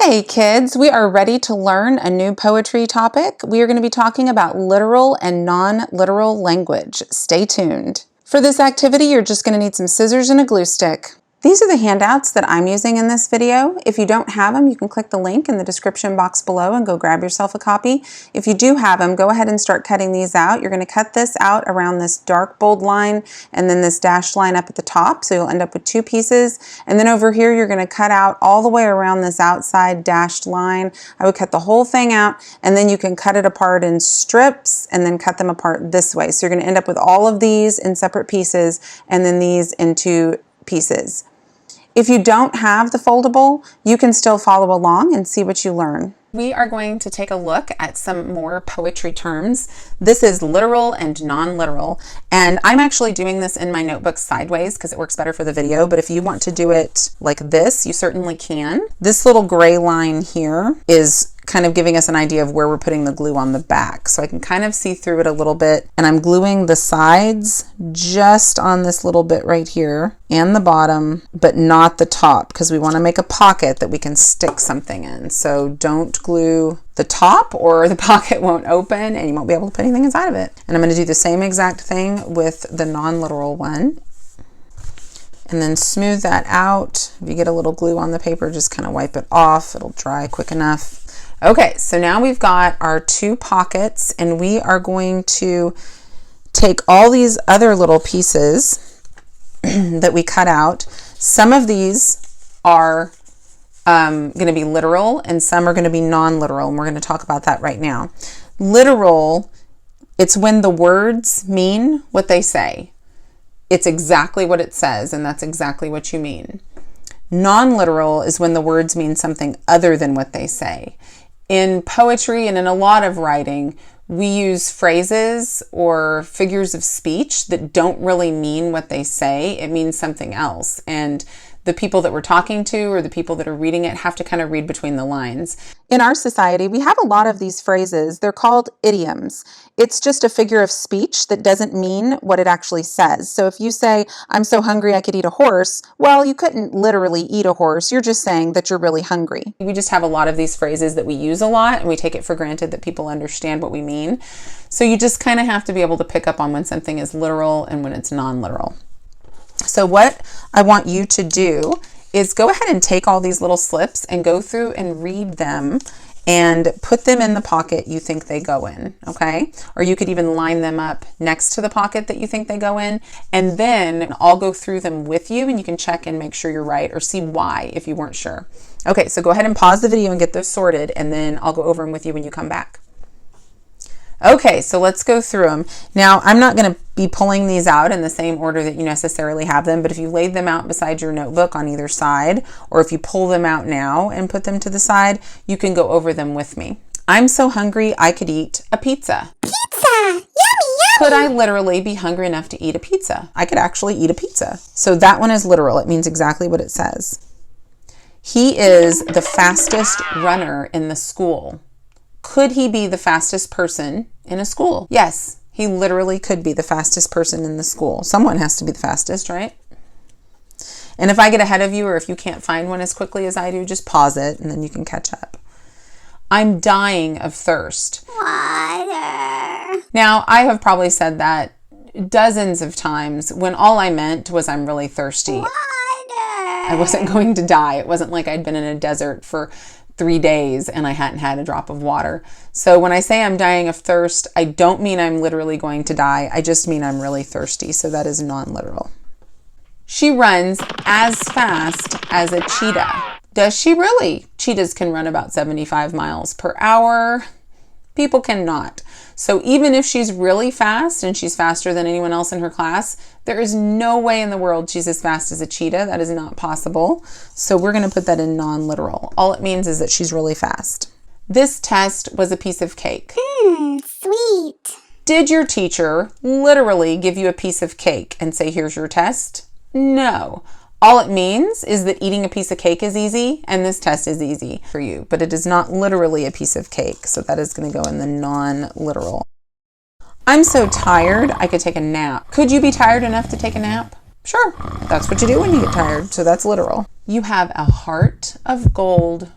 Hey kids, we are ready to learn a new poetry topic. We are going to be talking about literal and non-literal language. Stay tuned. For this activity, you're just going to need some scissors and a glue stick. These are the handouts that I'm using in this video. If you don't have them, you can click the link in the description box below and go grab yourself a copy. If you do have them, go ahead and start cutting these out. You're going to cut this out around this dark bold line and then this dashed line up at the top, so you'll end up with two pieces. And then over here, you're going to cut out all the way around this outside dashed line. I would cut the whole thing out, and then you can cut it apart in strips and then cut them apart this way. So you're going to end up with all of these in separate pieces and then these in two pieces. If you don't have the foldable, you can still follow along and see what you learn. We are going to take a look at some more poetry terms. This is literal and non-literal, and I'm actually doing this in my notebook sideways because it works better for the video, but if you want to do it like this, you certainly can. This little gray line here is kind of giving us an idea of where we're putting the glue on the back. So I can kind of see through it a little bit, and I'm gluing the sides just on this little bit right here and the bottom, but not the top, because we want to make a pocket that we can stick something in. So don't glue the top or the pocket won't open and you won't be able to put anything inside of it. And I'm going to do the same exact thing with the non-literal one. And then smooth that out. If you get a little glue on the paper, just kind of wipe it off. It'll dry quick enough. Okay, so now we've got our two pockets, and we are going to take all these other little pieces that we cut out. Some of these are going to be literal and some are going to be non-literal, and we're going to talk about that right now. Literal, it's when the words mean what they say. It's exactly what it says, and that's exactly what you mean. Non-literal is when the words mean something other than what they say. In poetry and in a lot of writing, we use phrases or figures of speech that don't really mean what they say. It means something else. And the people that we're talking to or the people that are reading it have to kind of read between the lines. In our society, we have a lot of these phrases. They're called idioms. It's just a figure of speech that doesn't mean what it actually says. So if you say, I'm so hungry I could eat a horse, well, you couldn't literally eat a horse. You're just saying that you're really hungry. We just have a lot of these phrases that we use a lot, and we take it for granted that people understand what we mean. So you just kind of have to be able to pick up on when something is literal and when it's non-literal. So what I want you to do is go ahead and take all these little slips and go through and read them and put them in the pocket you think they go in, okay? Or you could even line them up next to the pocket that you think they go in, and then I'll go through them with you and you can check and make sure you're right or see why if you weren't sure. Okay, so go ahead and pause the video and get those sorted, and then I'll go over them with you when you come back. Okay, so let's go through them. Now, I'm not going to be pulling these out in the same order that you necessarily have them, but if you laid them out beside your notebook on either side, or if you pull them out now and put them to the side, you can go over them with me. I'm so hungry I could eat a pizza. Pizza! Yummy, yummy! Could I literally be hungry enough to eat a pizza? I could actually eat a pizza. So that one is literal. It means exactly what it says. He is the fastest runner in the school. Could he be the fastest person in a school? Yes, he literally could be the fastest person in the school. Someone has to be the fastest, right? And if I get ahead of you, or if you can't find one as quickly as I do, just pause it and then you can catch up. I'm dying of thirst. Water. Now, I have probably said that dozens of times when all I meant was I'm really thirsty. Water. I wasn't going to die. It wasn't like I'd been in a desert for 3 days and I hadn't had a drop of water. So when I say I'm dying of thirst, I don't mean I'm literally going to die. I just mean I'm really thirsty. So that is non-literal. She runs as fast as a cheetah. Does she really? Cheetahs can run about 75 miles per hour. People cannot. So even if she's really fast and she's faster than anyone else in her class, there is no way in the world she's as fast as a cheetah. That is not possible. So we're going to put that in non-literal. All it means is that she's really fast. This test was a piece of cake. Sweet. Did your teacher literally give you a piece of cake and say, here's your test? No. All it means is that eating a piece of cake is easy and this test is easy for you, but it is not literally a piece of cake. So that is going to go in the non-literal. I'm so tired I could take a nap. Could you be tired enough to take a nap? Sure, that's what you do when you get tired, so that's literal. You have a heart of gold.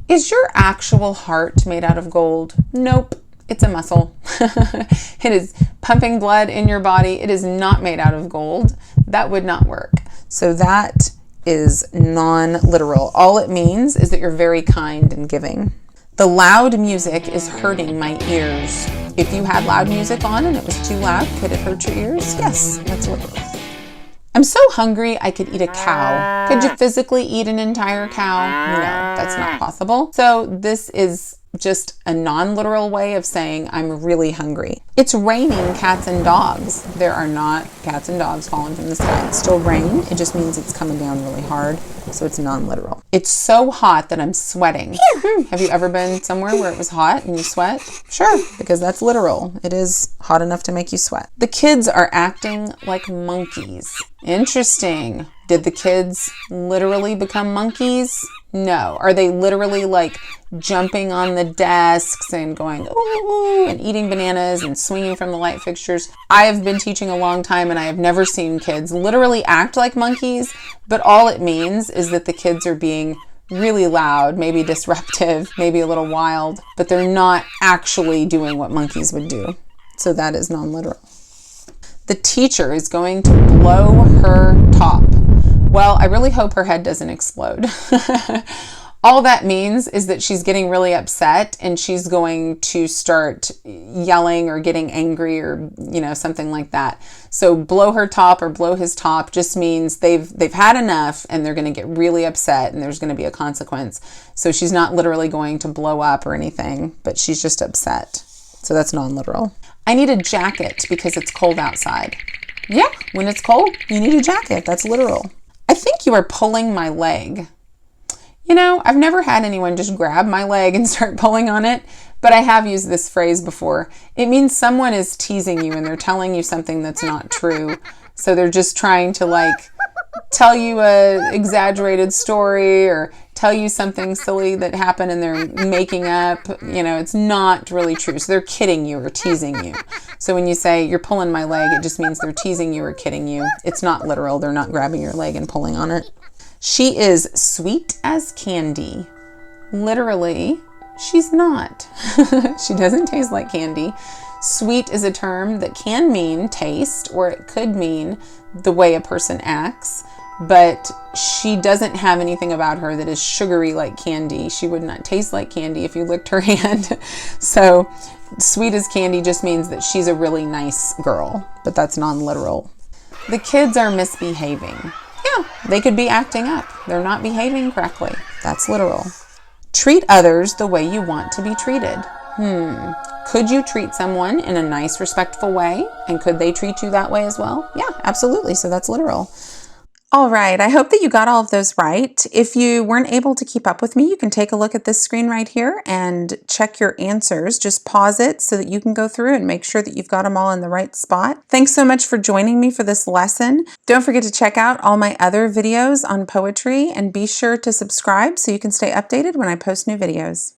Is your actual heart made out of gold? Nope. It's a muscle. It is pumping blood in your body. It is not made out of gold. That would not work. So that is non-literal. All it means is that you're very kind and giving. The loud music is hurting my ears. If you had loud music on and it was too loud, could it hurt your ears? Yes, that's literal. I'm so hungry I could eat a cow. Could you physically eat an entire cow? No, that's not possible. So this is just a non-literal way of saying I'm really hungry. It's raining cats and dogs. There are not cats and dogs falling from the sky. It's still rain. It just means it's coming down really hard. So it's non-literal. It's so hot that I'm sweating. Have you ever been somewhere where it was hot and you sweat? Sure, because that's literal. It is hot enough to make you sweat. The kids are acting like monkeys. Interesting. Did the kids literally become monkeys? No. Are they literally like jumping on the desks and going, ooh, and eating bananas and swinging from the light fixtures? I have been teaching a long time and I have never seen kids literally act like monkeys, but all it means is that the kids are being really loud, maybe disruptive, maybe a little wild, but they're not actually doing what monkeys would do. So that is non-literal. The teacher is going to blow her top. Well, I really hope her head doesn't explode. All that means is that she's getting really upset and she's going to start yelling or getting angry or, something like that. So blow her top or blow his top just means they've had enough and they're going to get really upset and there's going to be a consequence. So she's not literally going to blow up or anything, but she's just upset. So that's non-literal. I need a jacket because it's cold outside. Yeah, when it's cold, you need a jacket. That's literal. I think you are pulling my leg. I've never had anyone just grab my leg and start pulling on it, but I have used this phrase before. It means someone is teasing you and they're telling you something that's not true. So they're just trying to tell you a exaggerated story or tell you something silly that happened and they're making up, it's not really true. So they're kidding you or teasing you. So when you say you're pulling my leg, it just means they're teasing you or kidding you. It's not literal. They're not grabbing your leg and pulling on it. She is sweet as candy. Literally, she's not. She doesn't taste like candy. Sweet is a term that can mean taste, or it could mean the way a person acts, but she doesn't have anything about her that is sugary like candy. She would not taste like candy if you licked her hand. So sweet as candy just means that she's a really nice girl, but that's non-literal. The kids are misbehaving. Yeah, they could be acting up. They're not behaving correctly. That's literal. Treat others the way you want to be treated. Could you treat someone in a nice, respectful way? And could they treat you that way as well? Yeah, absolutely. So that's literal. All right, I hope that you got all of those right. If you weren't able to keep up with me, you can take a look at this screen right here and check your answers. Just pause it so that you can go through and make sure that you've got them all in the right spot. Thanks so much for joining me for this lesson. Don't forget to check out all my other videos on poetry and be sure to subscribe so you can stay updated when I post new videos.